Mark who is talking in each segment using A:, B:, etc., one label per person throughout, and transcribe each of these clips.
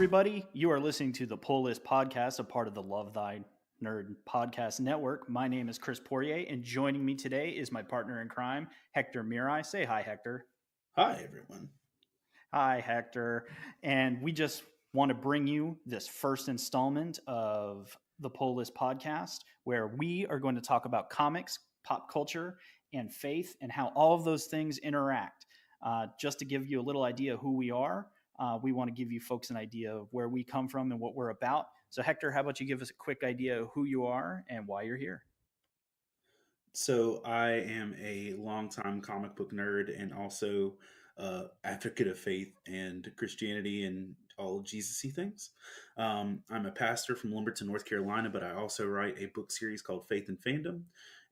A: everybody. You are listening to the Pull List Podcast, a part of the Love Thy Nerd Podcast Network. My name is Chris Poirier, and joining me today is my partner in crime, Hector Mirai. Say hi, Hector.
B: Hi, everyone.
A: Hi, Hector. And we just want to bring you this first installment of the Pull List Podcast, where we are going to talk about comics, pop culture, and faith, and how all of those things interact. Just to give you a little idea of who we are, we want to give you folks an idea of where we come from and what we're about. So, Hector, how about you give us a quick idea of who you are and why you're here?
B: So, I am a longtime comic book nerd and also advocate of faith and Christianity and all Jesus-y things. I'm a pastor from Lumberton, North Carolina, but I also write a book series called Faith and Fandom,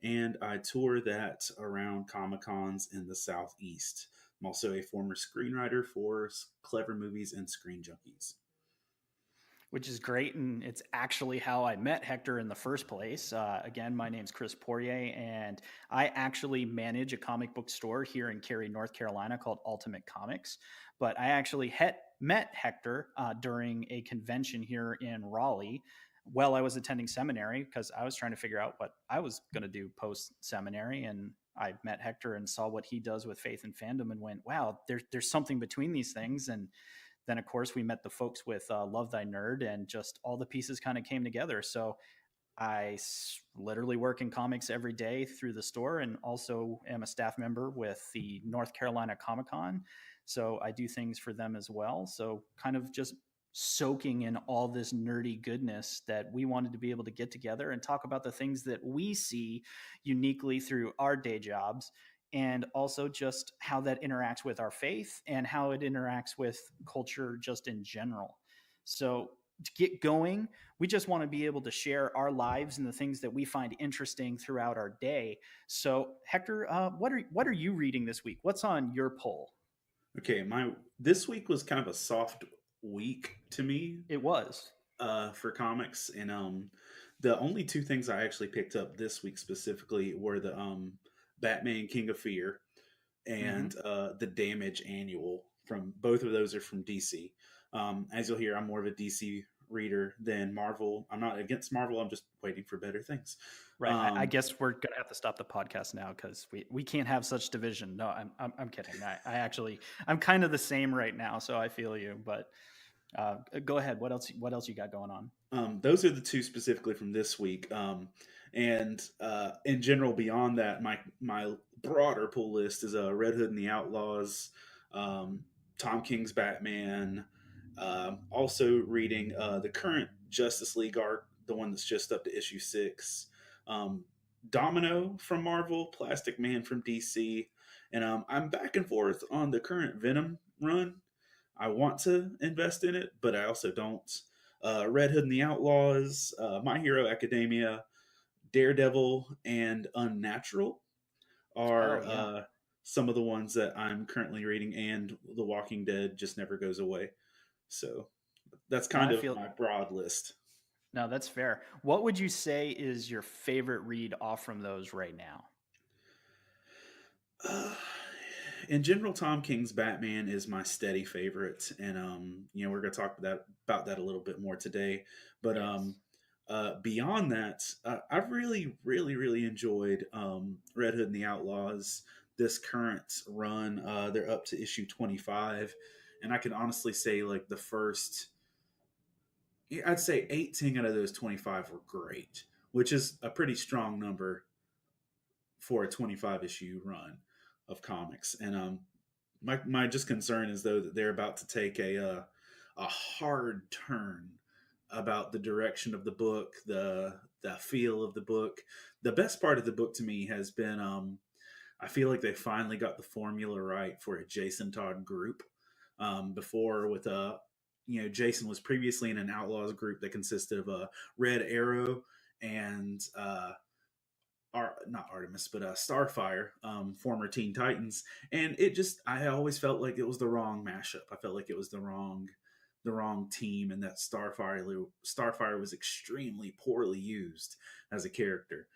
B: and I tour that around Comic Cons in the Southeast. I'm also a former screenwriter for Clever Movies and Screen Junkies.
A: Which is great. And it's actually how I met Hector in the first place. Again, my name's Chris Poirier, and I actually manage a comic book store here in Cary, North Carolina called Ultimate Comics. But I actually met Hector during a convention here in Raleigh while I was attending seminary because I was trying to figure out what I was going to do post seminary. And I met Hector and saw what he does with faith and fandom and went, wow, there's something between these things. And then, of course, we met the folks with Love Thy Nerd, and just all the pieces kind of came together. So literally work in comics every day through the store, and also am a staff member with the North Carolina Comic Con. So I do things for them as well. So kind of just soaking in all this nerdy goodness that we wanted to be able to get together and talk about the things that we see uniquely through our day jobs, and also just how that interacts with our faith and how it interacts with culture just in general. So to get going, we just want to be able to share our lives and the things that we find interesting throughout our day. So, Hector, what are you reading this week? What's on your poll?
B: Okay, my this week was kind of a soft week to me
A: It was.
B: for comics, and the only two things I actually picked up this week specifically were the Batman King of Fear and
A: Mm-hmm.
B: the Damage Annual. From both of those are from DC. As you'll hear, I'm more of a DC reader than Marvel. I'm not against Marvel. I'm just waiting for better things.
A: Right. I
B: Um,
A: guess we're gonna have to stop the podcast now because we can't have such division. No, I'm kidding. I actually I'm kind of the same right now, so I feel you. But go ahead. What else you got going on?
B: those are the two specifically from this week. And in general, beyond that, my broader pull list is Red Hood and the Outlaws, um, Tom King's Batman. Also reading the current Justice League arc, the one that's just up to issue 6. Um, Domino from Marvel, Plastic Man from DC, and I'm back and forth on the current Venom run. I want to invest in it, but I also don't. Red Hood and the Outlaws, My Hero Academia, Daredevil, and Unnatural are
A: Oh yeah.
B: some of the ones that I'm currently reading, and The Walking Dead just never goes away. So that's
A: No,
B: kind
A: I
B: of
A: feel
B: my broad list.
A: no. That's fair. What would you say is your favorite read off from those right now?
B: Uh, in general, Tom King's Batman is my steady favorite, and we're going to talk about that a little bit more today. But
A: Yes.
B: beyond that, I've really, really, really enjoyed Red Hood and the Outlaws. This current run, they're up to issue 25, and I can honestly say, like, the first, yeah, I'd say 18 out of those 25 were great, which is a pretty strong number for a 25 issue run of comics. And my just concern is though that they're about to take a hard turn about the direction of the book, the feel of the book. The best part of the book to me has been I feel like they finally got the formula right for a Jason Todd group. Before with Jason was previously in an Outlaws group that consisted of a Red Arrow and not Artemis, but Starfire, former Teen Titans, and it just I always felt like it was the wrong mashup. I felt like it was the wrong team, and that Starfire was extremely poorly used as a character.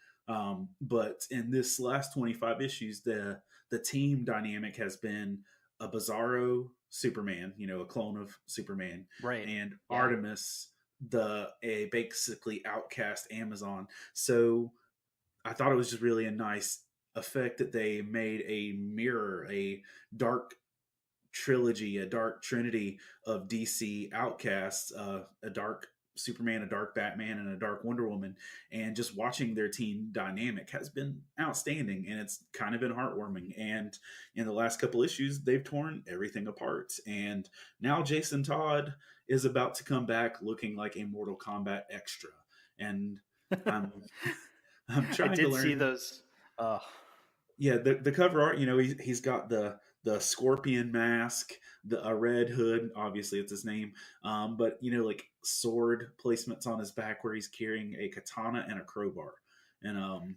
B: But in this last 25 issues, the team dynamic has been a Bizarro Superman, a clone of Superman,
A: Right.
B: and
A: Yeah.
B: Artemis, the a basically outcast Amazon. So I thought it was just really a nice effect that they made a mirror, a dark trilogy, a dark trinity of DC outcasts, a dark Superman, a dark Batman, and a dark Wonder Woman. And just watching their team dynamic has been outstanding, and it's kind of been heartwarming. And in the last couple issues, they've torn everything apart. And now Jason Todd is about to come back looking like a Mortal Kombat extra. And I'm I'm
A: I
B: trying to
A: did see
B: learn.
A: those. Uh,
B: Yeah, the cover art, he's got the scorpion mask, a red hood. Obviously, it's his name. But like sword placements on his back where he's carrying a katana and a crowbar. And I'm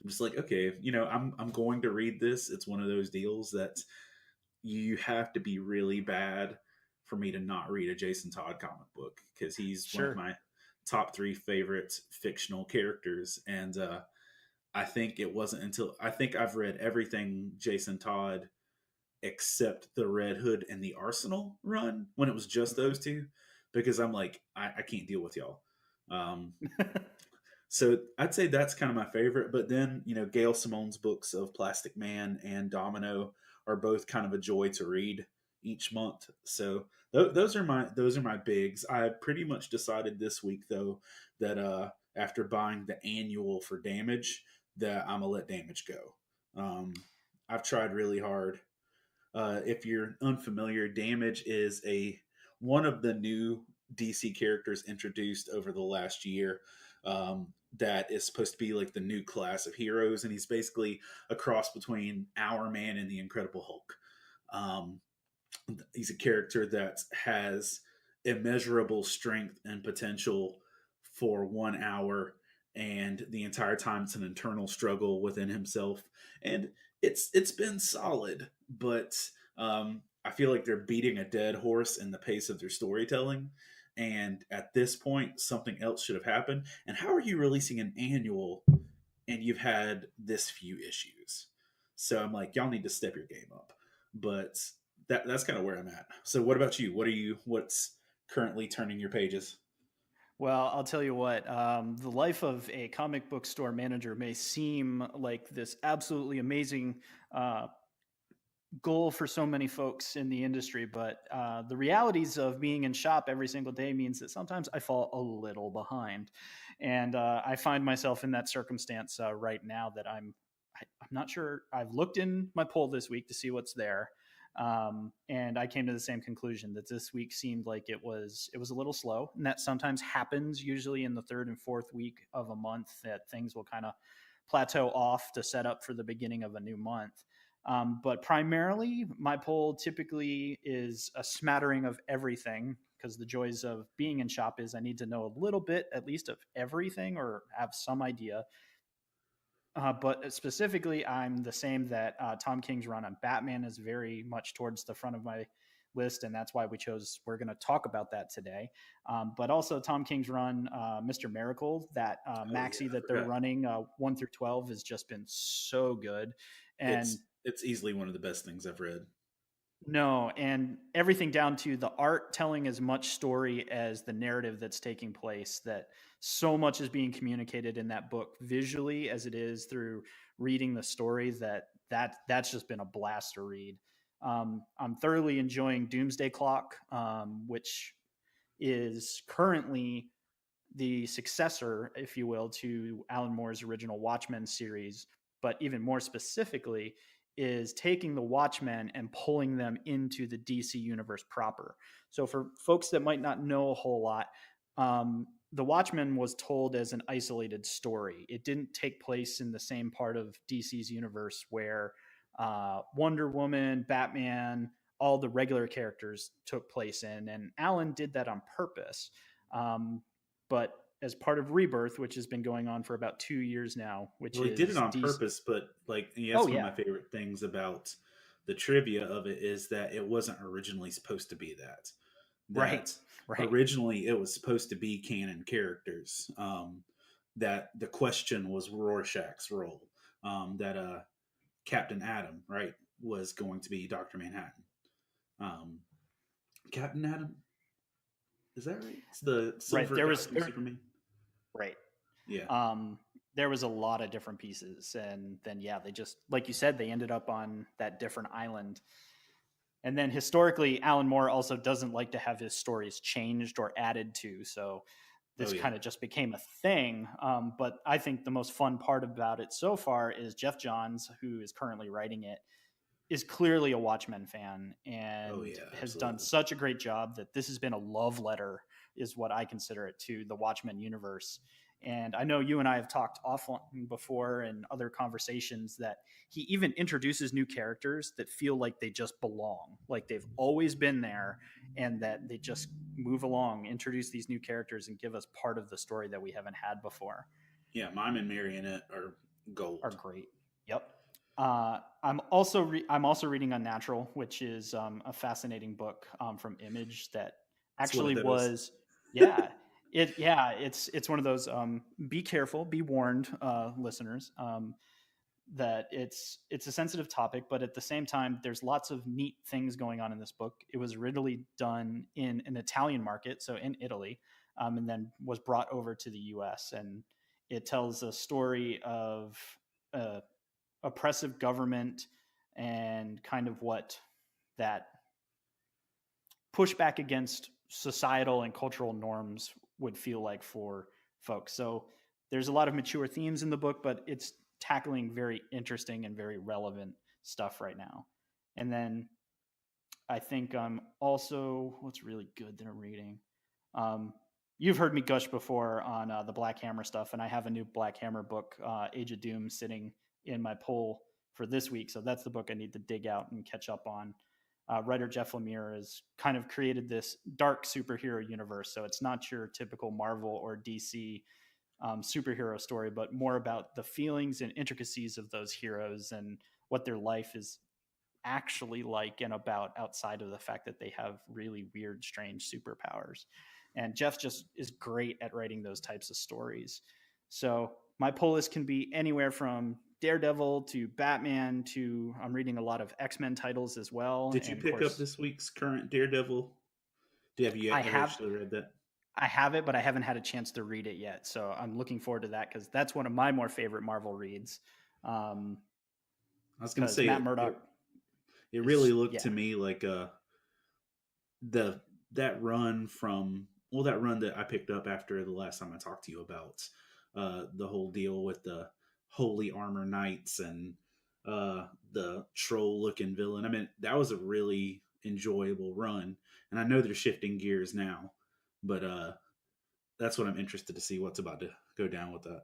B: just like, okay, I'm going to read this. It's one of those deals that you have to be really bad for me to not read a Jason Todd comic book because he's one of
A: sure.
B: my top three favorite fictional characters. And I think it wasn't until I think I've read everything Jason Todd except the Red Hood and the Arsenal run when it was just those two, because I'm like, I can't deal with y'all. Um, so I'd say that's kind of my favorite. But then, Gail Simone's books of Plastic Man and Domino are both kind of a joy to read each month. So those are my bigs. I pretty much decided this week though that after buying the annual for Damage, that I'm gonna let Damage go. I've tried really hard. If you're unfamiliar, Damage is a one of the new DC characters introduced over the last year. That is supposed to be like the new class of heroes, and he's basically a cross between Our Man and the Incredible Hulk. Um, he's a character that has immeasurable strength and potential for 1 hour, and the entire time it's an internal struggle within himself. And it's been solid, but I feel like they're beating a dead horse in the pace of their storytelling. And at this point, something else should have happened. And how are you releasing an annual and you've had this few issues? So I'm like, y'all need to step your game up. But that's kind of where I'm at. So what about you? What's currently turning your pages?
A: Well, I'll tell you what, the life of a comic book store manager may seem like this absolutely amazing uh, goal for so many folks in the industry, but the realities of being in shop every single day means that sometimes I fall a little behind. And I find myself in that circumstance right now that I'm not sure. I've looked in my poll this week to see what's there. And I came to the same conclusion that this week seemed like it was a little slow, and that sometimes happens usually in the third and fourth week of a month that things will kind of plateau off to set up for the beginning of a new month. But primarily, my poll typically is a smattering of everything because the joys of being in shop is I need to know a little bit at least of everything or have some idea. But specifically, I'm the same that Tom King's run on Batman is very much towards the front of my list, and that's why we're going to talk about that today. But also, Tom King's run, Mr. Miracle, that
B: Oh yeah,
A: maxi
B: I
A: that they're
B: forgot.
A: running 1 through 12 has just been so good. And
B: It's easily one of the best things I've read.
A: no, and everything down to the art telling as much story as the narrative that's taking place, that so much is being communicated in that book visually as it is through reading the story that's just been a blast to read. I'm thoroughly enjoying Doomsday Clock, which is currently the successor, if you will, to Alan Moore's original Watchmen series, but even more specifically, is taking the Watchmen and pulling them into the DC universe proper. So, for folks that might not know a whole lot, the Watchmen was told as an isolated story. It didn't take place in the same part of DC's universe where Wonder Woman, Batman, all the regular characters took place in. And Alan did that on purpose. But as part of Rebirth, which has been going on for about 2 years now, which
B: Well, he did it
A: is
B: on
A: DC.
B: purpose, but like, yeah,
A: Oh
B: that's one of
A: yeah,
B: my favorite things about the trivia of it is that it wasn't originally supposed to be that.
A: right,
B: That
A: right.
B: originally it was supposed to be canon characters. That the question was Rorschach's role. That Captain Adam, right? was going to be Doctor Manhattan. Um, Captain Atom, is that right? It's the
A: Right.
B: silver guy from Superman.
A: Right.
B: Yeah.
A: Um, there was a lot of different pieces, and then yeah, they just like you said, they ended up on that different island. And then historically, Alan Moore also doesn't like to have his stories changed or added to, so
B: Oh
A: this
B: yeah.
A: kind of just became a thing. But I think the most fun part about it so far is Jeff Johns, who is currently writing it, is clearly a Watchmen fan
B: Oh
A: and
B: yeah.
A: has done
B: Absolutely.
A: such a great job that this has been a love letter, is what I consider it, to the Watchmen universe. And I know you and I have talked offline before in other conversations that he even introduces new characters that feel like they just belong, like they've always been there, and that they just move along, introduce these new characters, and give us part of the story that we haven't had before.
B: Yeah, Mime and Marionette are
A: Are
B: gold.
A: great. Yep. I'm also reading Unnatural, which is a fascinating book from Image that
B: That's what
A: actually
B: it is.
A: was, yeah, it's one of those. Be careful, be warned, listeners. That it's a sensitive topic, but at the same time, there's lots of neat things going on in this book. It was originally done in an Italian market, so in Italy, and then was brought over to the U.S. And it tells a story of uh, oppressive government and kind of what that pushback against societal and cultural norms would feel like for folks. So there's a lot of mature themes in the book, but it's tackling very interesting and very relevant stuff right now. And then I think also what's really good that I'm reading. Um, you've heard me gush before on the Black Hammer stuff, and I have a new Black Hammer book, Age of Doom, sitting in my pull for this week. So that's the book I need to dig out and catch up on. Writer Jeff Lemire has kind of created this dark superhero universe. So it's not your typical Marvel or DC superhero story, but more about the feelings and intricacies of those heroes and what their life is actually like and about outside of the fact that they have really weird, strange superpowers. And Jeff just is great at writing those types of stories. So my pull list can be anywhere from Daredevil to Batman to I'm reading a lot of X-Men titles as well.
B: Did you
A: And of
B: pick up
A: course,
B: this week's current Daredevil? Have you
A: I
B: ever
A: have
B: actually read that?
A: I have it, but I haven't had a chance to read it yet. So I'm looking forward to that because that's one of my more favorite Marvel reads. Um,
B: I was gonna
A: because
B: say
A: Matt
B: it.
A: Murdock
B: It really
A: is,
B: looked
A: yeah,
B: to me like the that run from that run that I picked up after the last time I talked to you about the whole deal with the holy armor knights and the troll looking villain. I mean, that was a really enjoyable run, and I know they're shifting gears now, but that's what I'm interested to see what's about to go down with that.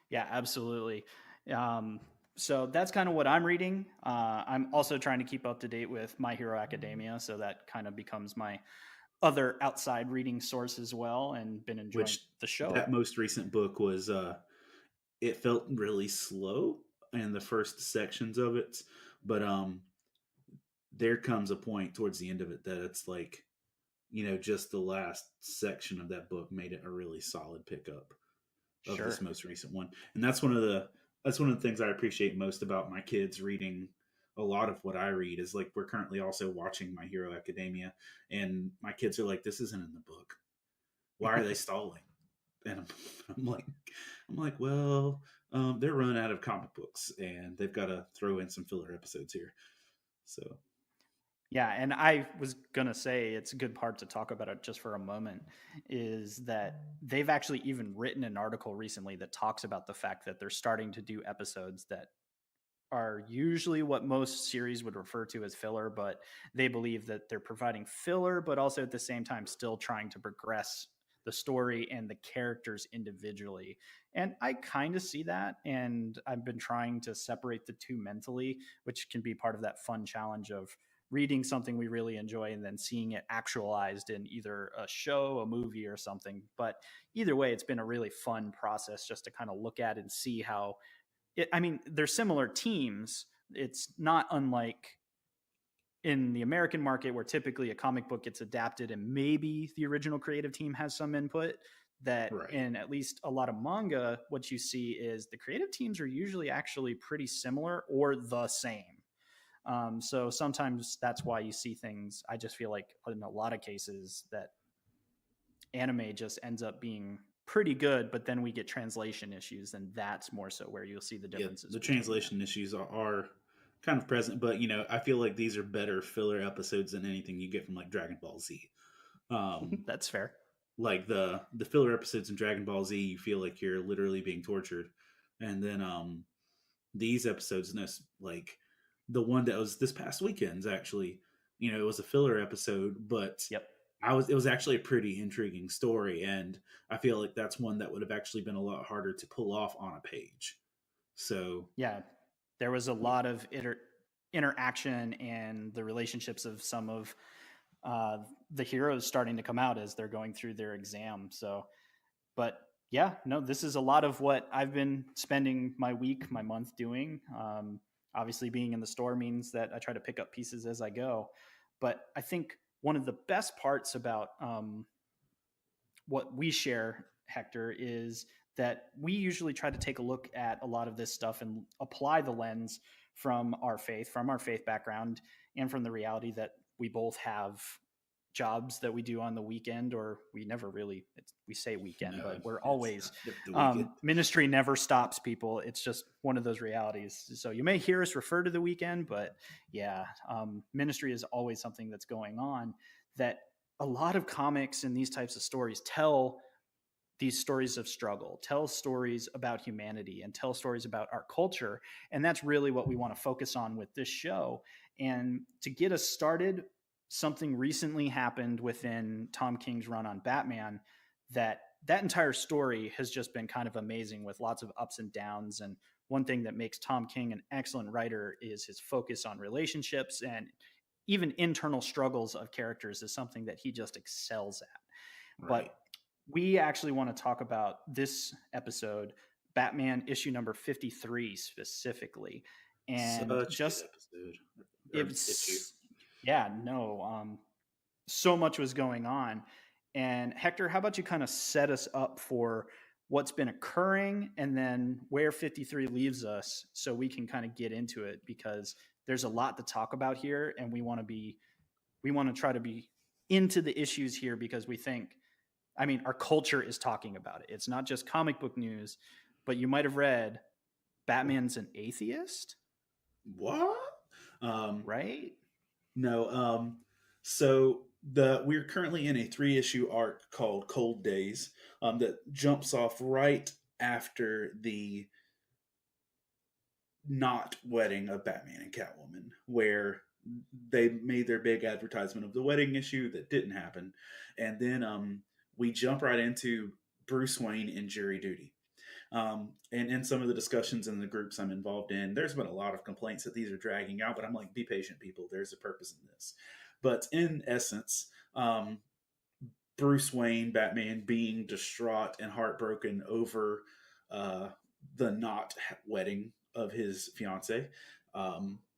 A: yeah, absolutely. Um, so that's kind of what I'm reading. I'm also trying to keep up to date with My Hero Academia, so that kind of becomes my other outside reading source as well, and been enjoying
B: Which
A: the show.
B: that most recent book was it felt really slow in the first sections of it, but there comes a point towards the end of it that it's like, just the last section of that book made it a really solid pickup of this
A: Sure.
B: most recent one. And that's one of the things I appreciate most about my kids reading a lot of what I read is like we're currently also watching My Hero Academia, and my kids are like, this isn't in the book. Why are they stalling? And I'm like, well, they're running out of comic books, and they've got to throw in some filler episodes here. So
A: Yeah, and I was gonna say it's a good part to talk about it just for a moment is that they've actually even written an article recently that talks about the fact that they're starting to do episodes that are usually what most series would refer to as filler, but they believe that they're providing filler, but also at the same time still trying to progress the story and the characters individually. And I kind of see that. And I've been trying to separate the two mentally, which can be part of that fun challenge of reading something we really enjoy and then seeing it actualized in either a show, a movie, or something. But either way, it's been a really fun process just to kind of look at and see how I mean, they're similar teams. It's not unlike in the American market where typically a comic book gets adapted and maybe the original creative team has some input. that
B: Right.
A: in at least a lot of manga, what you see is the creative teams are usually actually pretty similar or the same. So sometimes that's why you see things. I just feel like in a lot of cases that anime just ends up being pretty good, but then we get translation issues, and that's more so where you'll see the
B: Yeah,
A: differences
B: the
A: between them.
B: translation issues are kind of present, but I feel like these are better filler episodes than anything you get from like Dragon Ball Z. Um,
A: That's fair.
B: like the filler episodes in Dragon Ball Z, you feel like you're literally being tortured, and then these episodes, like the one that was this past weekend's actually, it was a filler episode, but
A: Yep.
B: it was actually a pretty intriguing story, and I feel like that's one that would have actually been a lot harder to pull off on a page. So
A: Yeah, there was a lot of interaction and the relationships of some of uh, the heroes starting to come out as they're going through their exam. So, but yeah, no, this is a lot of what I've been spending my week, my month doing. Obviously, being in the store means that I try to pick up pieces as I go. But I think one of the best parts about what we share, Hector, is that we usually try to take a look at a lot of this stuff and apply the lens from our faith background, and from the reality that we both have jobs that we do on the weekend, or we never really, we say weekend,
B: no,
A: but we're
B: it's
A: always,
B: the weekend.
A: ministry never stops, people. It's just one of those realities. So you may hear us refer to the weekend, but yeah, ministry is always something that's going on, that a lot of comics and these types of stories tell these stories of struggle, tell stories about humanity, and tell stories about our culture. And that's really what we want to focus on with this show. And to get us started, something recently happened within Tom King's run on Batman, that entire story has just been kind of amazing, with lots of ups and downs. And one thing that makes Tom King an excellent writer is his focus on relationships, and even internal struggles of characters is something that he just excels at.
B: Right.
A: But we actually want to talk about this episode, Batman issue number 53 specifically. And
B: Such a good
A: just,
B: episode or issue.
A: it's, yeah, no, so much was going on. And Hector, how about you kind of set us up for what's been occurring and then where 53 leaves us, so we can kind of get into it, because there's a lot to talk about here, and we want to try to be into the issues here, because we think, I mean, our culture is talking about it. It's not just comic book news, but you might have read Batman's an atheist,
B: What? Um,
A: right?
B: no. So we're currently in a 3-issue arc called Cold Days. That jumps off right after the not wedding of Batman and Catwoman, where they made their big advertisement of the wedding issue that didn't happen, and then we jump right into Bruce Wayne in jury duty. And in some of the discussions in the groups I'm involved in, there's been a lot of complaints that these are dragging out, but I'm like, be patient, people. There's a purpose in this. But in essence, Bruce Wayne, Batman, being distraught and heartbroken over uh, the not wedding of his fiance,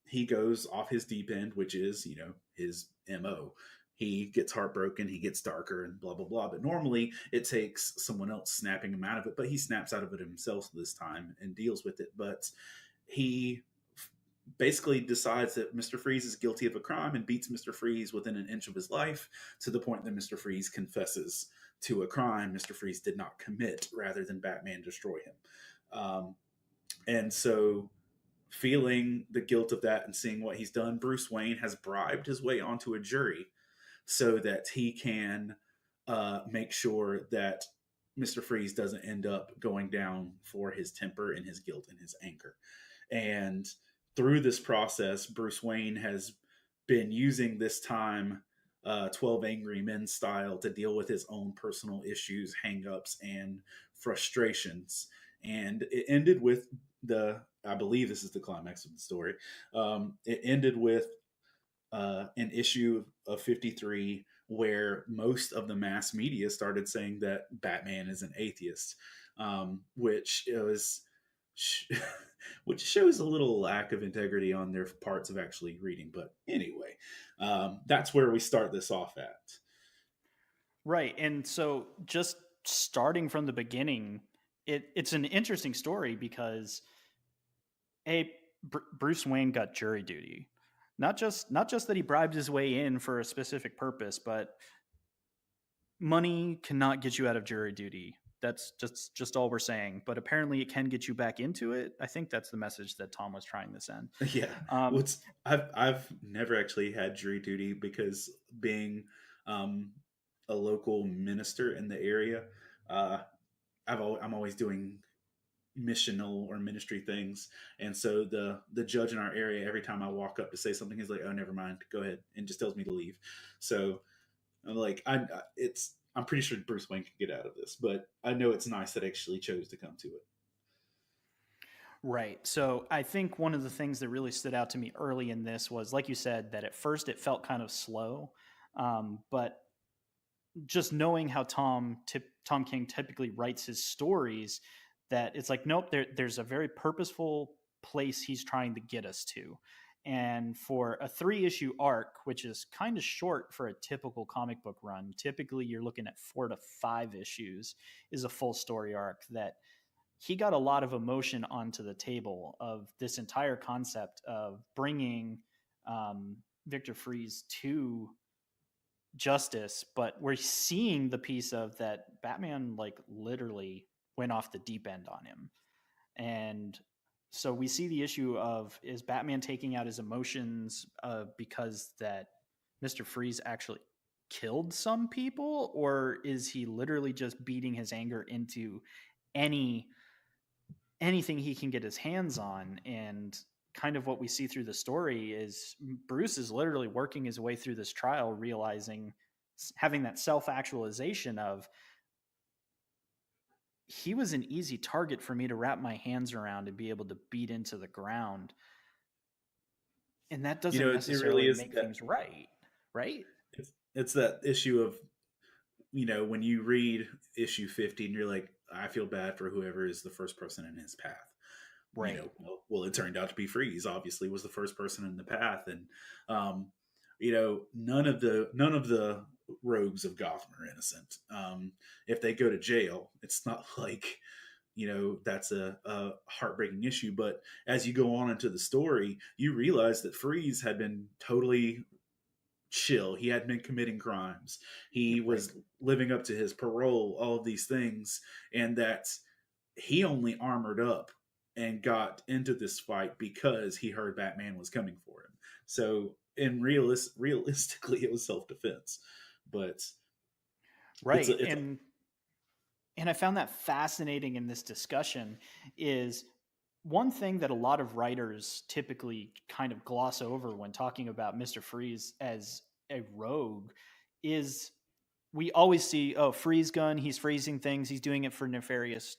B: he goes off his deep end, which is, his MO. He gets heartbroken, he gets darker, and blah, blah, blah. But normally it takes someone else snapping him out of it, but he snaps out of it himself this time and deals with it. But he basically decides that Mr. Freeze is guilty of a crime and beats Mr. Freeze within an inch of his life, to the point that Mr. Freeze confesses to a crime Mr. Freeze did not commit, rather than Batman destroy him. And so, feeling the guilt of that and seeing what he's done, Bruce Wayne has bribed his way onto a jury so that he can make sure that Mr. Freeze doesn't end up going down for his temper and his guilt and his anger. And through this process, Bruce Wayne has been using this time, 12 Angry Men style, to deal with his own personal issues, hangups, and frustrations. And it ended with I believe this is the climax of the story. It ended with an issue of 53 where most of the mass media started saying that Batman is an atheist, which was which shows a little lack of integrity on their parts of actually reading. But anyway, that's where we start this off at.
A: Right. And so, just starting from the beginning, it's an interesting story because a Bruce Wayne got jury duty. Not just that he bribed his way in for a specific purpose, but money cannot get you out of jury duty. That's just all we're saying. But apparently, it can get you back into it. I think that's the message that Tom was trying to send.
B: Yeah.
A: Um,
B: I've never actually had jury duty because being um, a local minister in the area, uh, I'm always doing missional or ministry things, and so the judge in our area, every time I walk up to say something, he's like, "Oh, never mind, go ahead," and just tells me to leave. So I'm like, I'm pretty sure Bruce Wayne could get out of this, but I know it's nice that I actually chose to come to it.
A: right. So I think one of the things that really stood out to me early in this was, like you said, that at first it felt kind of slow, but just knowing how Tom King typically writes his stories, that it's like, nope, there's a very purposeful place he's trying to get us to. And for a 3-issue arc, which is kind of short for a typical comic book run, typically you're looking at 4 to 5 issues, is a full story arc. That he got a lot of emotion onto the table of this entire concept of bringing Victor Freeze to justice, but we're seeing the piece of that Batman like literally went off the deep end on him. And so we see the issue of, is Batman taking out his emotions because that Mr. Freeze actually killed some people, or is he literally just beating his anger into any anything he can get his hands on? And kind of what we see through the story is Bruce is literally working his way through this trial, realizing, having that self actualization of, he was an easy target for me to wrap my hands around and be able to beat into the ground. And that
B: You
A: doesn't
B: know, it really
A: necessarily
B: is
A: make
B: that
A: things right. Right?
B: it's that issue of, when you read issue 50 and you're like, I feel bad for whoever is the first person in his path.
A: Right.
B: Well, it turned out to be Freeze. Obviously, was the first person in the path, and none of the rogues of Gotham are innocent. If they go to jail, it's not like that's a heartbreaking issue. But as you go on into the story, you realize that Freeze had been totally chill. He hadn't been committing crimes. He
A: Right.
B: was living up to his parole, all of these things, and that he only armored up and got into this fight because he heard Batman was coming for him. So, realistically, it was self defense. But it's
A: Right.
B: a, it's a,
A: And I found that fascinating in this discussion is, one thing that a lot of writers typically kind of gloss over when talking about Mr. Freeze as a rogue is, we always see, oh, freeze gun, he's freezing things, he's doing it for nefarious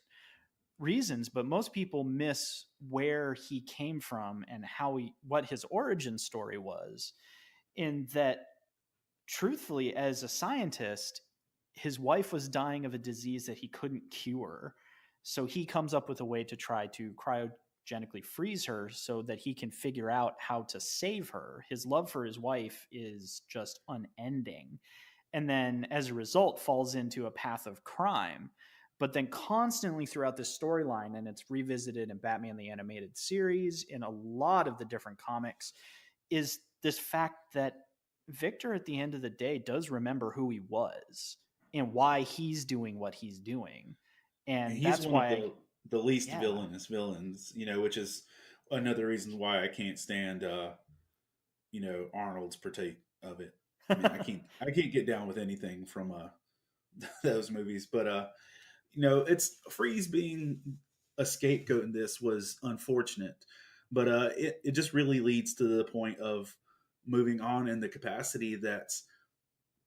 A: reasons, but most people miss where he came from and what his origin story was. In that, truthfully, as a scientist, his wife was dying of a disease that he couldn't cure. So he comes up with a way to try to cryogenically freeze her so that he can figure out how to save her. His love for his wife is just unending. And then as a result falls into a path of crime. But then constantly throughout this storyline, and it's revisited in Batman the Animated Series, in a lot of the different comics, is this fact that Victor, at the end of the day, does remember who he was and why he's doing what he's doing. And
B: he's
A: that's
B: one of
A: why,
B: the least
A: yeah.
B: villainous villains, which is another reason why I can't stand Arnold's partake of it. I mean, I can't get down with anything from those movies, but it's Freeze being a scapegoat in this was unfortunate, but it just really leads to the point of moving on in the capacity that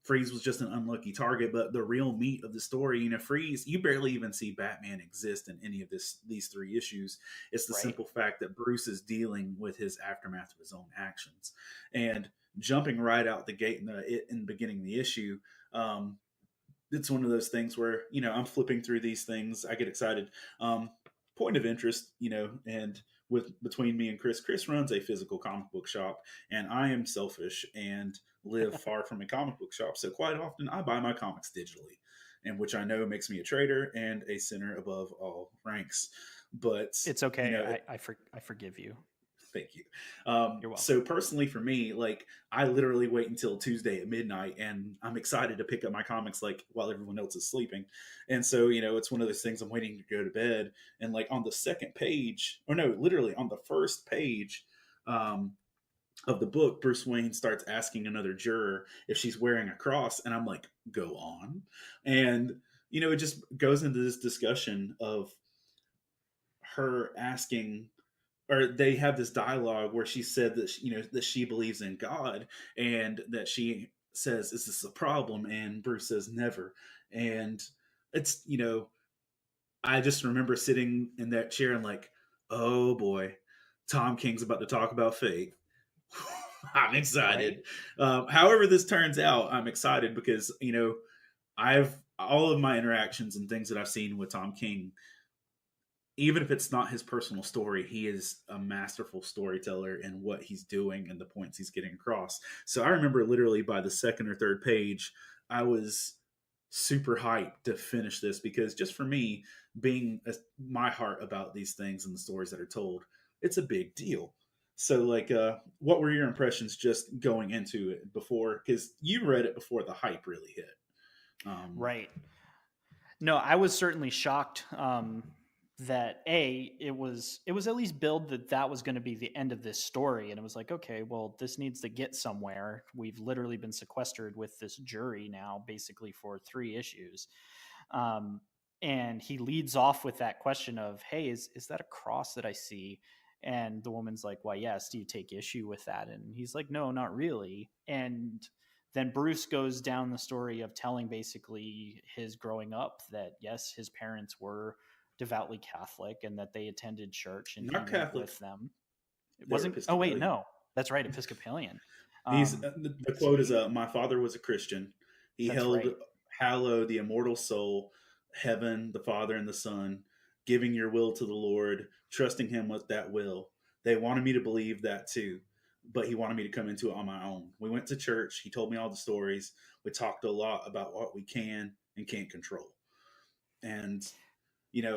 B: Freeze was just an unlucky target. But the real meat of the story, Freeze, you barely even see Batman exist in any of these 3 issues. It's the
A: Right.
B: simple fact that Bruce is dealing with his aftermath of his own actions, and jumping right out the gate in the beginning of the issue. It's one of those things where I'm flipping through these things, I get excited. Point of interest, and with between me and Chris runs a physical comic book shop, and I am selfish and live far from a comic book shop, so quite often I buy my comics digitally. and which I know makes me a traitor and a sinner above all ranks. But
A: It's
B: you
A: okay.
B: know,
A: I forgive you.
B: thank you.
A: You're welcome.
B: So personally, for me, like I literally wait until Tuesday at midnight, and I'm excited to pick up my comics like while everyone else is sleeping. And so it's one of those things. I'm waiting to go to bed, and like on the second page, or no, literally on the first page. Um, of the book, Bruce Wayne starts asking another juror if she's wearing a cross, and I'm like, "Go on," and it just goes into this discussion of her asking, or they have this dialogue where she said that that she believes in God, and that she says, "Is this a problem?" And Bruce says, "Never." And it's I just remember sitting in that chair and like, oh boy, Tom King's about to talk about faith. I'm
A: Right.
B: excited. However, this turns out, I'm excited because I've all of my interactions and things that I've seen with Tom King, even if it's not his personal story, he is a masterful storyteller in what he's doing and the points he's getting across. So I remember literally by the second or third page, I was super hyped to finish this because just for me, being my heart about these things and the stories that are told, it's a big deal. So, like, what were your impressions just going into it before? Because you read it before the hype really hit. Um,
A: Right. No, I was certainly shocked that it was at least billed that that was going to be the end of this story, and it was like, okay, well, this needs to get somewhere. We've literally been sequestered with this jury now, basically for 3 issues. Um, and he leads off with that question of, "Hey, is that a cross that I see?" And the woman's like, "Why, yes. Do you take issue with that?" And he's like, "No, not really." And then Bruce goes down the story of telling basically his growing up that yes, his parents were devoutly Catholic and that they attended church and he
B: not
A: went
B: Catholic,
A: with them. It
B: they're
A: wasn't. Oh wait,
B: Episcopalian.
A: no, that's right, Episcopalian.
B: He's
A: Um,
B: the quote is,
A: see,
B: "My father was a Christian. He
A: that's
B: held
A: right.
B: hallow the immortal soul, heaven, the Father, and the Son, giving your will to the Lord, trusting Him with that will. They wanted me to believe that too, but He wanted me to come into it on my own. We went to church. He told me all the stories. We talked a lot about what we can and can't control, and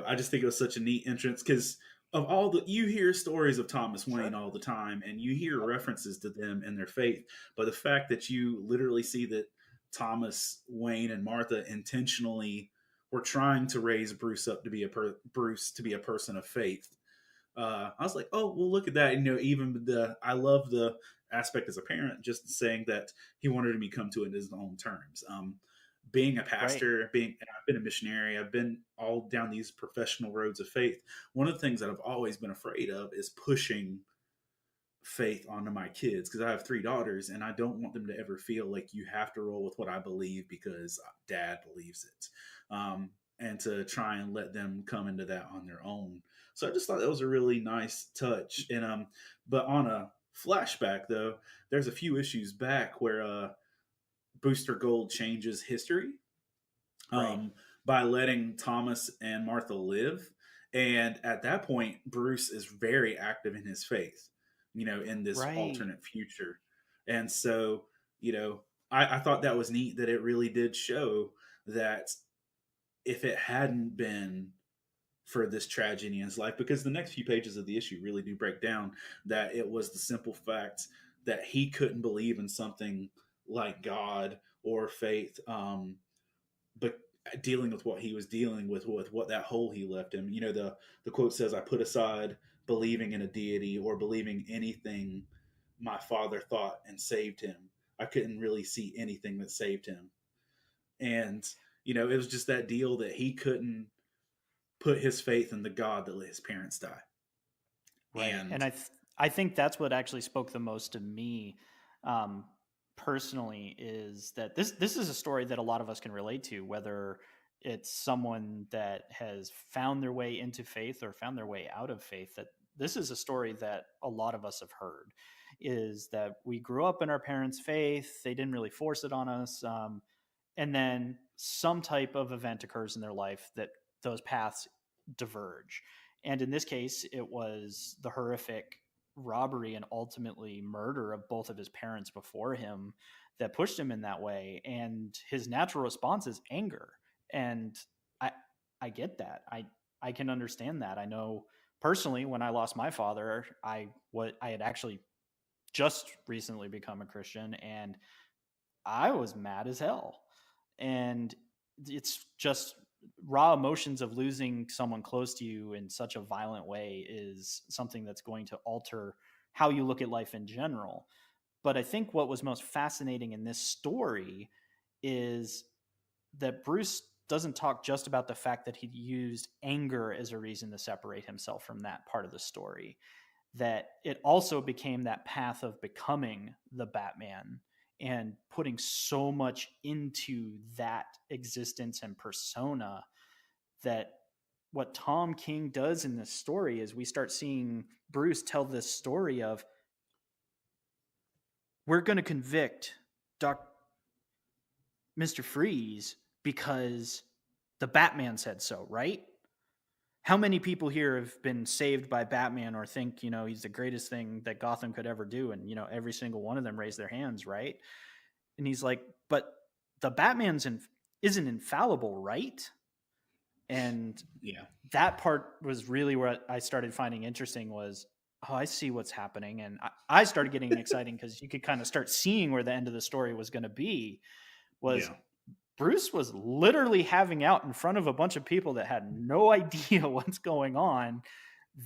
B: I just think it was such a neat entrance because of all the you hear stories of Thomas Wayne
A: Sure.
B: all the time and you hear
A: Yep.
B: references to them and their faith, but the fact that you literally see that Thomas Wayne and Martha intentionally were trying to raise Bruce up to be Bruce to be a person of faith. I was like, oh well, look at that. Even I love the aspect as a parent, just saying that he wanted me to come to it in his own terms. Being a
A: Right.
B: pastor, I've been a missionary, I've been all down these professional roads of faith. One of the things that I've always been afraid of is pushing faith onto my kids because I have 3 daughters and I don't want them to ever feel like you have to roll with what I believe because dad believes it. And to try and let them come into that on their own. So I just thought that was a really nice touch. And but on a flashback though, there's a few issues back where Booster Gold changes history
A: Right.
B: um, by letting Thomas and Martha live. And at that point, Bruce is very active in his faith, in this
A: Right.
B: alternate future. And so, I thought that was neat that it really did show that if it hadn't been for this tragedy in his life, because the next few pages of the issue really do break down that it was the simple fact that he couldn't believe in something like God or faith, but dealing with what he was dealing with what that hole he left him. The quote says, "I put aside believing in a deity or believing anything my father thought and saved him. I couldn't really see anything that saved him." And it was just that deal that he couldn't put his faith in the God that let his parents die.
A: Right. And
B: And
A: I think that's what actually spoke the most to me um, personally is that this is a story that a lot of us can relate to, whether it's someone that has found their way into faith or found their way out of faith. That this is a story that a lot of us have heard is that we grew up in our parents' faith. They didn't really force it on us. And then some type of event occurs in their life that those paths diverge. And in this case, it was the horrific robbery and ultimately murder of both of his parents before him that pushed him in that way. And his natural response is anger. And I I get that. I can understand that. I know personally when I lost my father, I had actually just recently become a Christian, and I was mad as hell. And it's just raw emotions of losing someone close to you in such a violent way is something that's going to alter how you look at life in general. But I think what was most fascinating in this story is that Bruce doesn't talk just about the fact that he used anger as a reason to separate himself from that part of the story, that it also became that path of becoming the Batman and putting so much into that existence and persona, that what Tom King does in this story is we start seeing Bruce tell this story of, we're going to convict Doc Mr. Freeze because the Batman said so, right? How many people here have been saved by Batman or think, he's the greatest thing that Gotham could ever do? And, every single one of them raise their hands, right? And he's like, but the isn't infallible, right? And
B: Yeah.
A: that part was really where I started finding interesting was, oh, I see what's happening. And I started getting exciting because you could kind of start seeing where the end of the story was going to be, was
B: Yeah.
A: Bruce was literally having out in front of a bunch of people that had no idea what's going on,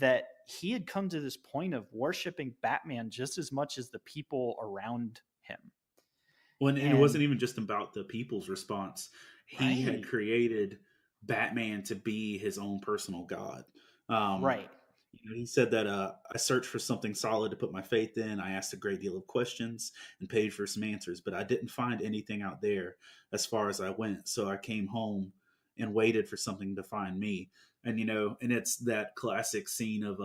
A: that he had come to this point of worshiping Batman just as much as the people around him.
B: When and it
A: And
B: wasn't even just about the people's response. He had
A: right,
B: created Batman to be his own personal god. Um,
A: right,
B: he said that I searched for something solid to put my faith in. I asked a great deal of questions and paid for some answers, but I didn't find anything out there as far as I went. So I came home and waited for something to find me. And and it's that classic scene of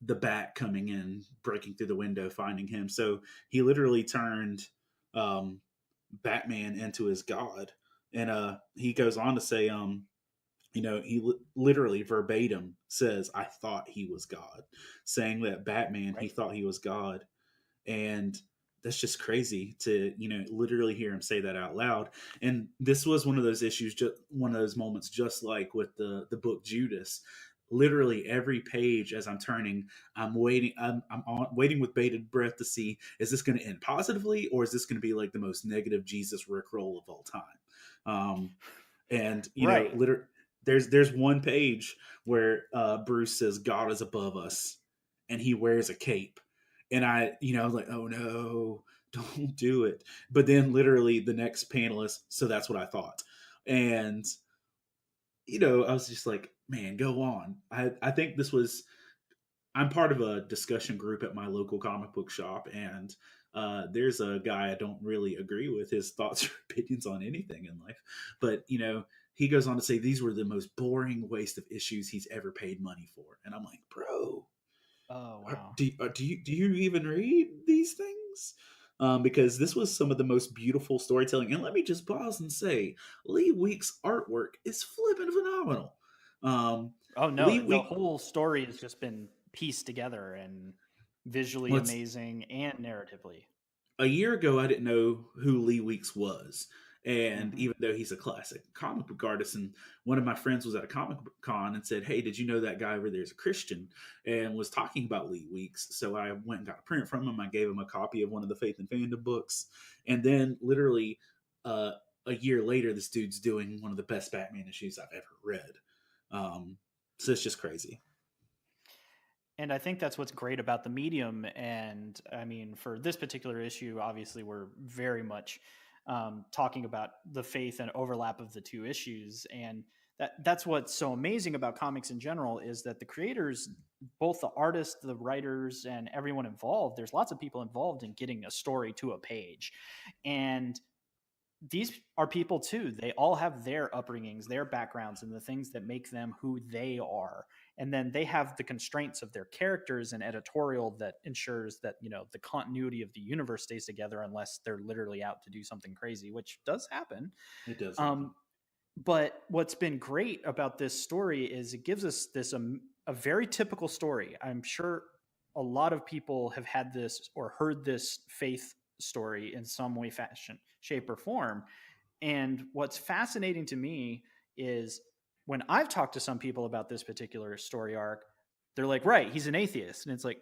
B: the bat coming in, breaking through the window, finding him. So he literally turned um, Batman into his god, and he goes on to say, he literally verbatim says, "I thought he was God," saying that Batman, he
A: right.
B: thought he was God, and that's just crazy to literally hear him say that out loud. And this was one of those issues, just one of those moments, just like with the book Judas. Literally every page as I'm turning, I'm waiting. Waiting with bated breath to see, is this going to end positively, or is this going to be like the most negative Jesus rickroll of all time? And
A: Right.
B: there's one page where Bruce says God is above us, and he wears a cape, and I was like, oh no, don't do it. But then literally the next panel is, so that's what I thought. And I was just like, man, go on. I think this was, I'm part of a discussion group at my local comic book shop, and there's a guy I don't really agree with his thoughts or opinions on anything in life, but he goes on to say these were the most boring waste of issues he's ever paid money for, and I'm like, bro,
A: Oh, wow.
B: do you even read these things? Because this was some of the most beautiful storytelling, and let me just pause and say, Lee Week's artwork is flipping phenomenal. Um,
A: Oh,
B: Lee
A: no. The
B: Week
A: whole story has just been pieced together and visually
B: let's
A: amazing and narratively.
B: A year ago, I didn't know who Lee Weeks was. And
A: Hmm.
B: even though he's a classic comic book artist, and one of my friends was at a comic book con and said, "Hey, did you know that guy over there is a Christian?" and was talking about Lee Weeks. So I went and got a print from him. I gave him a copy of one of the Faith and Fandom books. And then literally uh, a year later, this dude's doing one of the best Batman issues I've ever read. Um, so it's just crazy.
A: And I think that's what's great about the medium. And I mean, for this particular issue, obviously, we're very much talking about the faith and overlap of the two issues. And that's what's so amazing about comics in general is that the creators, both the artists, the writers, and everyone involved, there's lots of people involved in getting a story to a page. And these are people too. They all have their upbringings, their backgrounds, and the things that make them who they are. And then they have the constraints of their characters and editorial that ensures that, the continuity of the universe stays together unless they're literally out to do something crazy, which does happen.
B: It does happen.
A: Um, but what's been great about this story is it gives us a very typical story. I'm sure a lot of people have had this or heard this faith story in some way, fashion, shape, or form, And what's fascinating to me is when I've talked to some people about this particular story arc, they're like, right, he's an atheist. And it's like,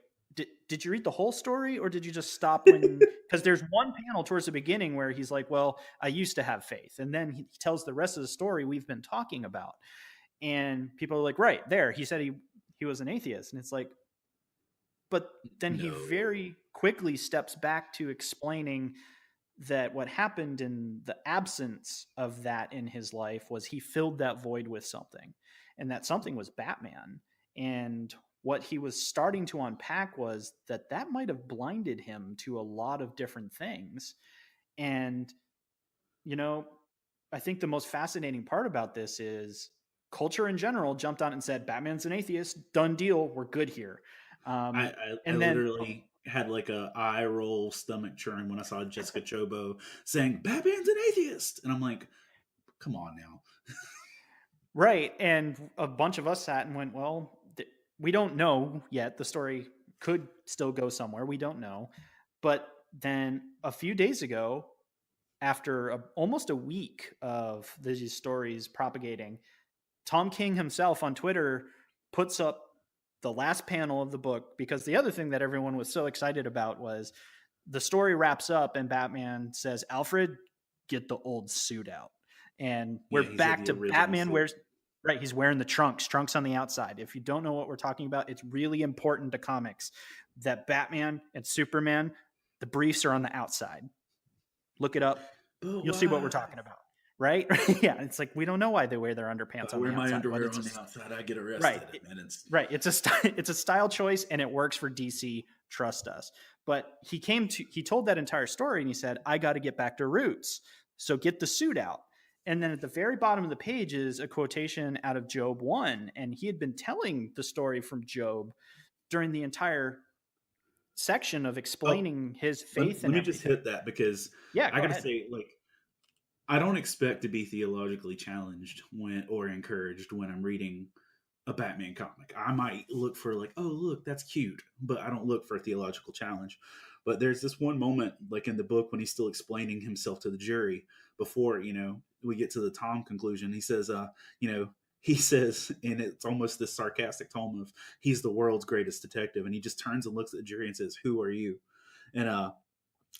A: did you read the whole story or did you just stop when? Because there's one panel towards the beginning where he's like, well, I used to have faith. And then he tells the rest of the story we've been talking about. And people are like, right, there, he said he was an atheist. And it's like, but then he
B: No.
A: very quickly steps back to explaining that what happened in the absence of that in his life was he filled that void with something, and that something was Batman. And what he was starting to unpack was that that might have blinded him to a lot of different things. And you know, I think the most fascinating part about this is culture in general jumped on and said Batman's an atheist, done deal, we're good here.
B: I,
A: um,
B: I, I
A: and then
B: literally had like a eye roll stomach churn when I saw Jessica Chobo saying Batman's an atheist, and I'm like, come on now.
A: right. And a bunch of us sat and went, well, we don't know yet. The story could still go somewhere. We don't know. But then a few days ago, after almost a week of these stories propagating, Tom King himself on Twitter puts up the last panel of the book, because the other thing that everyone was so excited about was the story wraps up and Batman says, Alfred, get the old suit out. And we're
B: Yeah, he said
A: back
B: the
A: to
B: original
A: Batman
B: suit.
A: wears, right, he's wearing the trunks on the outside. If you don't know what we're talking about, it's really important to comics that Batman and Superman, the briefs are on the outside. Look it up.
B: But
A: You'll see what we're
B: why?
A: talking about. Right? Yeah. It's like we don't know why they wear their
B: If
A: underpants
B: I
A: on
B: wear
A: the
B: my
A: outside, but
B: underwear
A: it's
B: on
A: just
B: the outside, I get
A: right.
B: arrested in minutes.
A: Right. It's a style choice and it works for DC. Trust us. But he told that entire story and he said, I got to get back to roots. So get the suit out. And then at the very bottom of the page is a quotation out of Job 1. And he had been telling the story from Job during the entire section of
B: Oh,
A: explaining his
B: let,
A: faith
B: let
A: and
B: me just
A: everything.
B: hit that because
A: Yeah,
B: I
A: go
B: got to
A: ahead.
B: say, like, I don't expect to be theologically challenged when or encouraged when I'm reading a Batman comic. I might look for like, oh look, that's cute, but I don't look for a theological challenge. But there's this one moment, like in the book, when he's still explaining himself to the jury before we get to the Tom conclusion. He says, he says, and it's almost this sarcastic tone of he's the world's greatest detective, and he just turns and looks at the jury and says, "Who are you?" And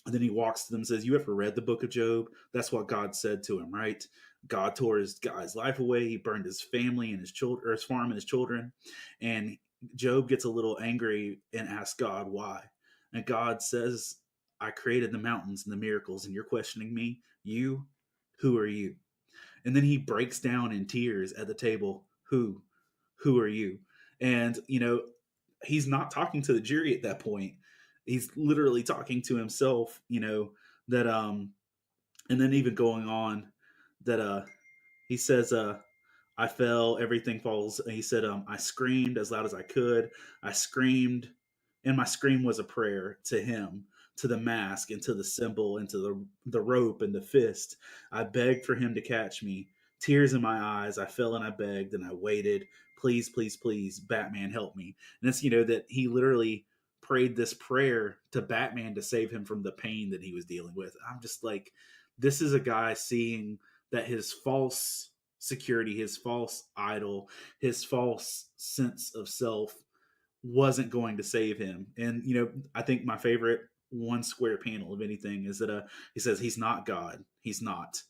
B: then he walks to them and says, "You ever read the book of Job? That's what God said to him, right? God tore his guy's life away. He burned his family and his children, or his farm and his children. And Job gets a little angry and asks God why. And God says, I created the mountains and the miracles, and you're questioning me? You? Who are you?" And then he breaks down in tears at the table. Who? Who are you? And, he's not talking to the jury at that point. He's literally talking to himself, that, and then even going on that, he says, I fell, everything falls. He said, I screamed as loud as I could. I screamed, and my scream was a prayer to him, to the mask, and to the symbol, and to the rope and the fist. I begged for him to catch me. Tears in my eyes. I fell and I begged and I waited. Please, please, please, Batman, help me. And it's, that he literally prayed this prayer to Batman to save him from the pain that he was dealing with. I'm just like, this is a guy seeing that his false security, his false idol, his false sense of self wasn't going to save him. And I think my favorite one square panel of anything is that he says he's not God. He's not.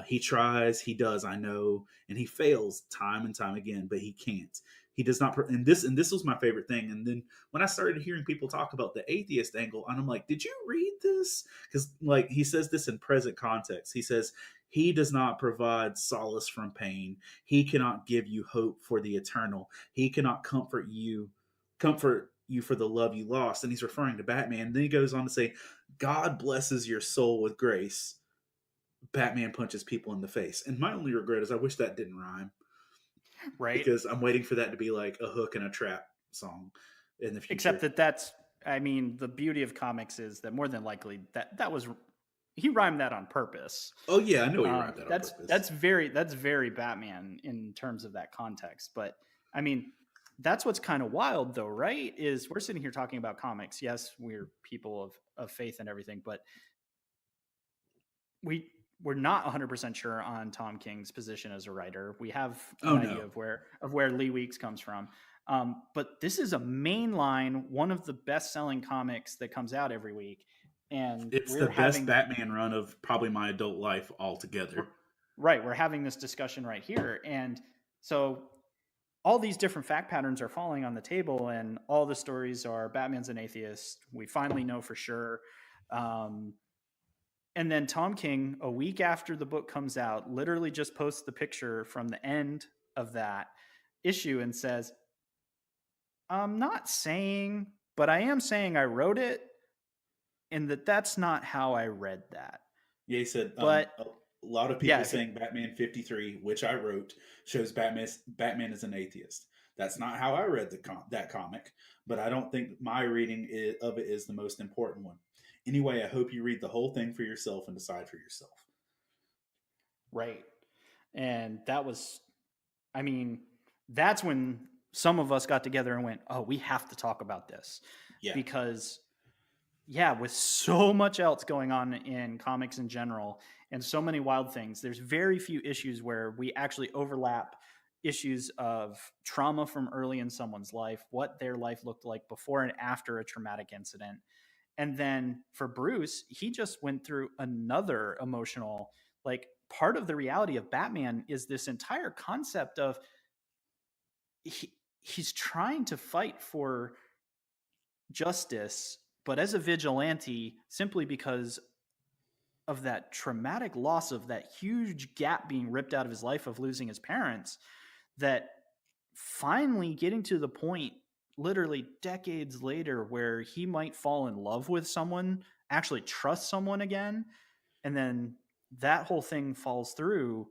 B: He tries, he does, I know, and he fails time and time again, but he can't. He does not. And this was my favorite thing. And then when I started hearing people talk about the atheist angle, and I'm like, did you read this? Because like he says this in present context. He says he does not provide solace from pain. He cannot give you hope for the eternal. He cannot comfort you for the love you lost. And he's referring to Batman. And then he goes on to say, God blesses your soul with grace. Batman punches people in the face. And my only regret is I wish that didn't rhyme
A: Right.
B: because I'm waiting for that to be like a hook and a trap song in the
A: Except
B: future.
A: that I mean, the beauty of comics is that more than likely that was he rhymed that on purpose.
B: Oh yeah, I know you rhymed that on
A: That's
B: purpose.
A: that's very Batman in terms of that context. But I mean, that's what's kind of wild though, right? Is we're sitting here talking about comics. Yes, we're people of faith and everything, but we we're not 100% sure on Tom King's position as a writer. We have
B: Oh
A: an idea
B: no,
A: of where Lee Weeks comes from. But this is a mainline, one of the best selling comics that comes out every week. And
B: it's the
A: we're
B: best
A: having,
B: Batman run of probably my adult life altogether.
A: right, we're having this discussion right here. And so all these different fact patterns are falling on the table, and all the stories are Batman's an atheist. We finally know for sure. Um, and then Tom King, a week after the book comes out, literally just posts the picture from the end of that issue and says, I'm not saying, but I am saying I wrote it, and that's not how I read that.
B: Yeah, he said
A: But
B: a lot of people
A: yeah,
B: saying Batman 53, which I wrote, shows Batman is an atheist. That's not how I read that comic, but I don't think my reading of it is the most important one. Anyway, I hope you read the whole thing for yourself and decide for yourself.
A: right. And that was, I mean, that's when some of us got together and went, oh, we have to talk about this.
B: Yeah.
A: Because, yeah, with so much else going on in comics in general and so many wild things, there's very few issues where we actually overlap issues of trauma from early in someone's life, what their life looked like before and after a traumatic incident. And then for Bruce, he just went through another emotional, like, part of the reality of Batman is this entire concept of he's trying to fight for justice, but as a vigilante, simply because of that traumatic loss of that huge gap being ripped out of his life of losing his parents, that finally getting to the point literally decades later where he might fall in love with someone, actually trust someone again, and then that whole thing falls through.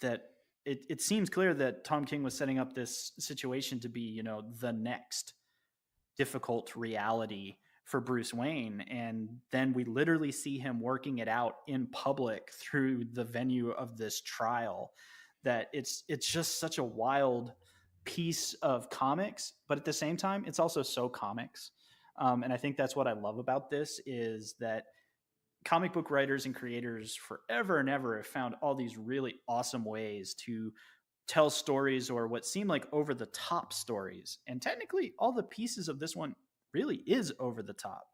A: That it seems clear that Tom King was setting up this situation to be, the next difficult reality for Bruce Wayne. And then we literally see him working it out in public through the venue of this trial. That it's just such a wild piece of comics, but at the same time, it's also so comics. And I think that's what I love about this is that comic book writers and creators forever and ever have found all these really awesome ways to tell stories or what seem like over the top stories. And technically, all the pieces of this one really is over the top.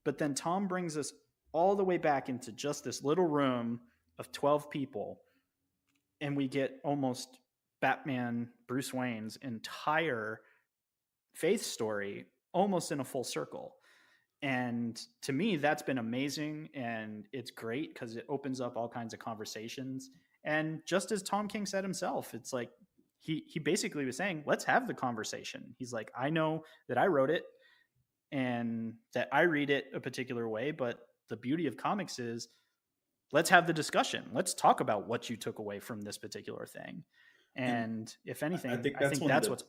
A: But then Tom brings us all the way back into just this little room of 12 people, and we get almost Batman, Bruce Wayne's entire faith story almost in a full circle. And to me, that's been amazing. And it's great because it opens up all kinds of conversations. And just as Tom King said himself, it's like he basically was saying, let's have the conversation. He's like, I know that I wrote it and that I read it a particular way, but the beauty of comics is let's have the discussion. Let's talk about what you took away from this particular thing.
B: And
A: And if
B: I
A: anything,
B: think
A: I
B: that's
A: think
B: one of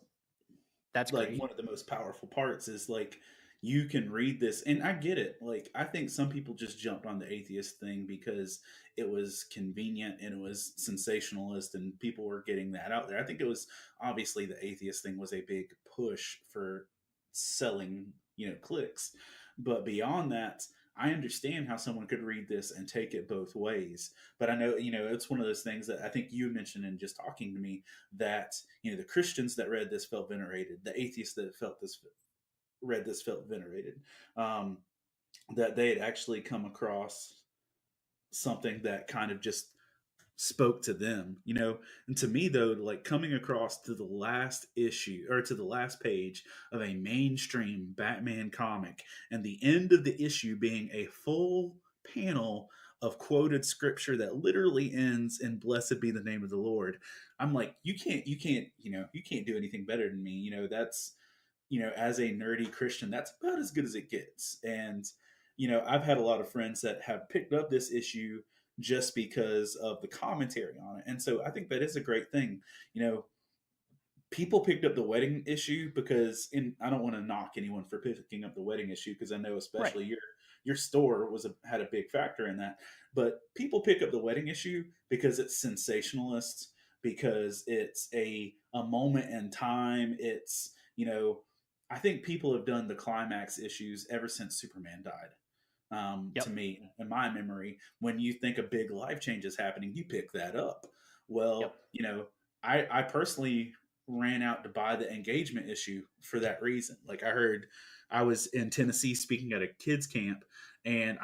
A: that's great.
B: one of the most powerful parts is like you can read this and I get it. Like I think some people just jumped on the atheist thing because it was convenient and it was sensationalist and people were getting that out there. I think it was obviously the atheist thing was a big push for selling, clicks. But beyond that, I understand how someone could read this and take it both ways. But I know, it's one of those things that I think you mentioned in just talking to me that, the Christians that read this felt venerated, the atheists that felt this read this felt venerated, um, that they had actually come across something that kind of just spoke to them. And to me though, like coming across to the last issue or to the last page of a mainstream Batman comic and the end of the issue being a full panel of quoted scripture that literally ends in blessed be the name of the Lord. I'm like, you can't do anything better than me. That's, as a nerdy Christian, that's about as good as it gets. And I've had a lot of friends that have picked up this issue just because of the commentary on it. And so I think that is a great thing. People picked up the wedding issue because I don't want to knock anyone for picking up the wedding issue because I know
A: Right.
B: especially your store had a big factor in that. But people pick up the wedding issue because it's sensationalist, because it's a moment in time. I think people have done the climax issues ever since Superman died. to
A: Yep.
B: me, in my memory. When you think a big life change is happening, you pick that up.
A: Yep.
B: Well, I personally ran out to buy the engagement issue for that reason. Like I heard, I was in Tennessee speaking at a kids camp, and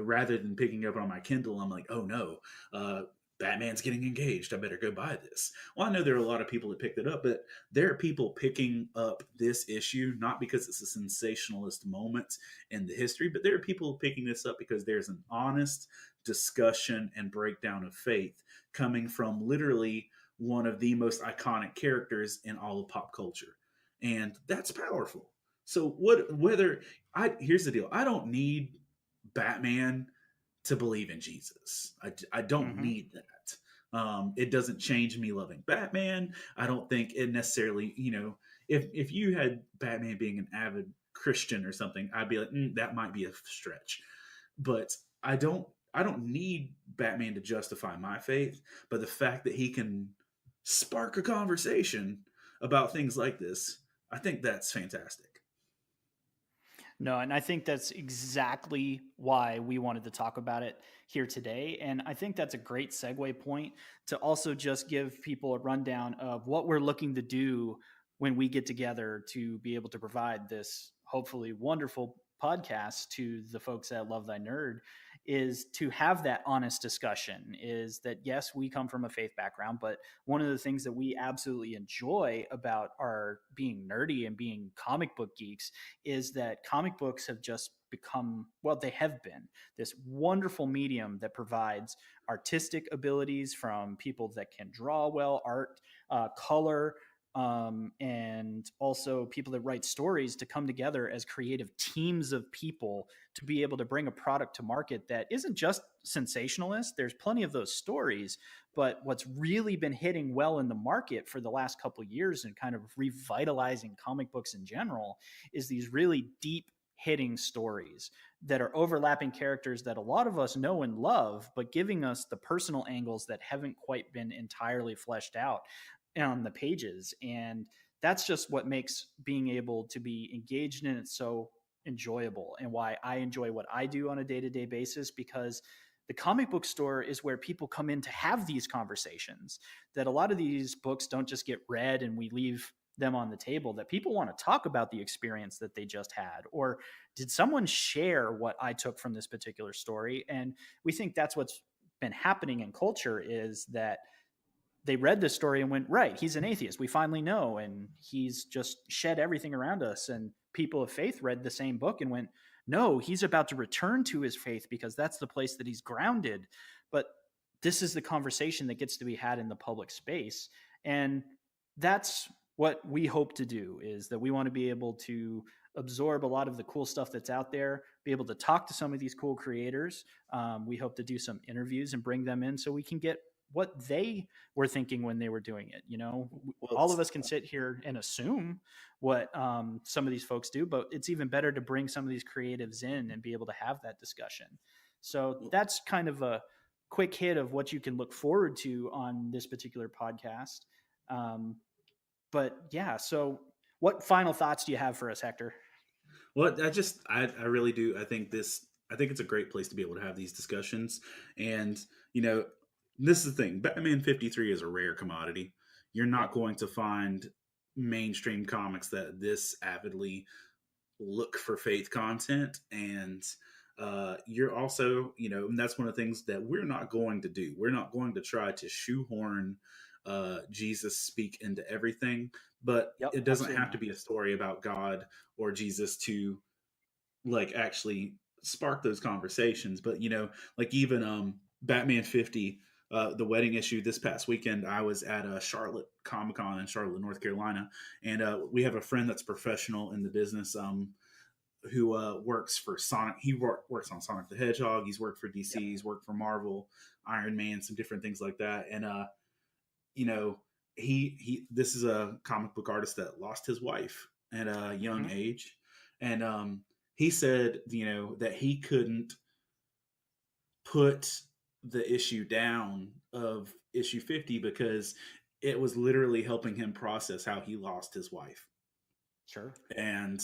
B: rather than picking up on my Kindle, I'm like, oh no, uh, Batman's getting engaged. I better go buy this. Well, I know there are a lot of people that picked it up, but there are people picking up this issue not because it's a sensationalist moment in the history, but there are people picking this up because there's an honest discussion and breakdown of faith coming from literally one of the most iconic characters in all of pop culture. And that's powerful. So what whether I here's the deal. I don't need Batman to believe in Jesus. I don't
A: Hmm.
B: need that. It doesn't change me loving Batman. I don't think it necessarily, if you had Batman being an avid Christian or something, I'd be like, that might be a stretch. But I don't, I don't need Batman to justify my faith. But the fact that he can spark a conversation about things like this, I think that's fantastic.
A: No, and I think that's exactly why we wanted to talk about it here today. And I think that's a great segue point to also just give people a rundown of what we're looking to do when we get together to be able to provide this hopefully wonderful podcast to the folks that love thy nerd, is to have that honest discussion. Is that, yes, we come from a faith background, but one of the things that we absolutely enjoy about our being nerdy and being comic book geeks is that comic books have just become, well, they have been this wonderful medium that provides artistic abilities from people that can draw well, art, color, and also people that write stories to come together as creative teams of people to be able to bring a product to market that isn't just sensationalist. There's plenty of those stories, but what's really been hitting well in the market for the last couple of years and kind of revitalizing comic books in general is these really deep hitting stories that are overlapping characters that a lot of us know and love, but giving us the personal angles that haven't quite been entirely fleshed out on the pages. And that's just what makes being able to be engaged in it so enjoyable, and why I enjoy what I do on a day-to-day basis, because the comic book store is where people come in to have these conversations, that a lot of these books don't just get read and we leave them on the table, that people want to talk about the experience that they just had, or did someone share what I took from this particular story. And we think that's what's been happening in culture, is that they read this story and went, right, he's an atheist, we finally know, and he's just shed everything around us. And people of faith read the same book and went, no, he's about to return to his faith because that's the place that he's grounded. But this is the conversation that gets to be had in the public space. And that's what we hope to do, is that we want to be able to absorb a lot of the cool stuff that's out there, be able to talk to some of these cool creators. We hope to do some interviews and bring them in so we can get what they were thinking when they were doing it.
B: Well,
A: All of us can sit here and assume what some of these folks do, but it's even better to bring some of these creatives in and be able to have that discussion. So that's kind of a quick hit of what you can look forward to on this particular podcast. Um, but yeah, so what final thoughts do you have for us, Hector?
B: well, I really do. I think it's a great place to be able to have these discussions. And, you know, this is the thing. Batman 53 is a rare commodity. You're not
A: Yep.
B: going to find mainstream comics that this avidly look for faith content. And you're also, and that's one of the things that we're not going to do. We're not going to try to shoehorn Jesus speak into everything, but
A: Yep.
B: it doesn't
A: Absolutely
B: have to
A: not.
B: be a story about God or Jesus to like actually spark those conversations. But like even Batman 50, the wedding issue this past weekend, I was at a Charlotte Comic Con in Charlotte, North Carolina, and we have a friend that's professional in the business. Who works for Sonic? Works on Sonic the Hedgehog. He's worked for DC.
A: Yep.
B: He's worked for Marvel, Iron Man, some different things like that. And you know, he this is a comic book artist that lost his wife at a young
A: Hmm.
B: age, and he said, that he couldn't put the issue down of issue 50 because it was literally helping him process how he lost his wife.
A: Sure.
B: And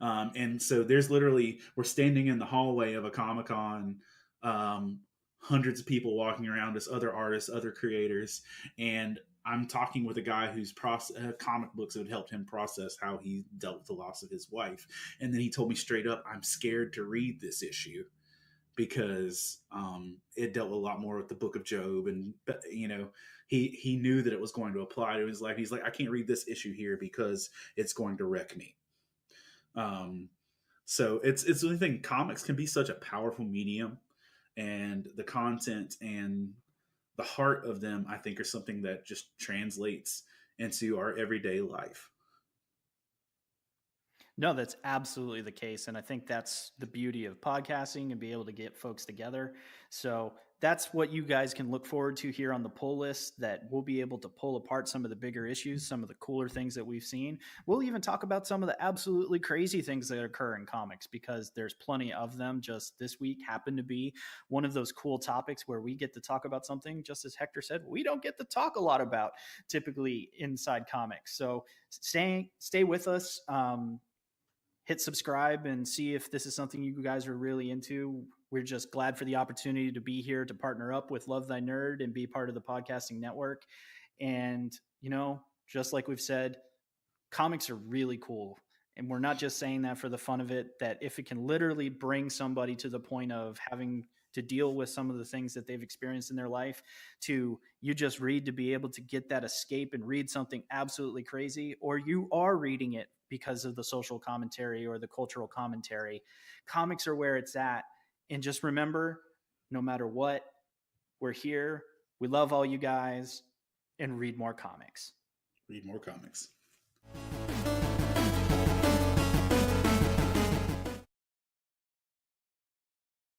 B: And so there's literally, we're standing in the hallway of a Comic Con, um, hundreds of people walking around us, other artists, other creators, and I'm talking with a guy whose comic books had helped him process how he dealt with the loss of his wife. And then he told me straight up, I'm scared to read this issue because it dealt a lot more with the Book of Job, and he knew that it was going to apply to his life. He's like, I can't read this issue here because it's going to wreck me. Um, so it's the only thing. Comics can be such a powerful medium, and the content and the heart of them, I think, are something that just translates into our everyday life.
A: No, that's absolutely the case. And I think that's the beauty of podcasting and be able to get folks together. So that's what you guys can look forward to here on the pull list, that we'll be able to pull apart some of the bigger issues, some of the cooler things that we've seen. We'll even talk about some of the absolutely crazy things that occur in comics, because there's plenty of them. Just this week happened to be one of those cool topics where we get to talk about something, just as Hector said, we don't get to talk a lot about typically inside comics. So stay with us. Hit subscribe and see if this is something you guys are really into. We're just glad for the opportunity to be here to partner up with Love Thy Nerd and be part of the podcasting network. And, just like we've said, comics are really cool. And we're not just saying that for the fun of it, that if it can literally bring somebody to the point of having to deal with some of the things that they've experienced in their life, to you just read to be able to get that escape and read something absolutely crazy, or you are reading it because of the social commentary or the cultural commentary. Comics are where it's at. And just remember, no matter what, we're here. We love all you guys, and read more comics.
B: Read more comics.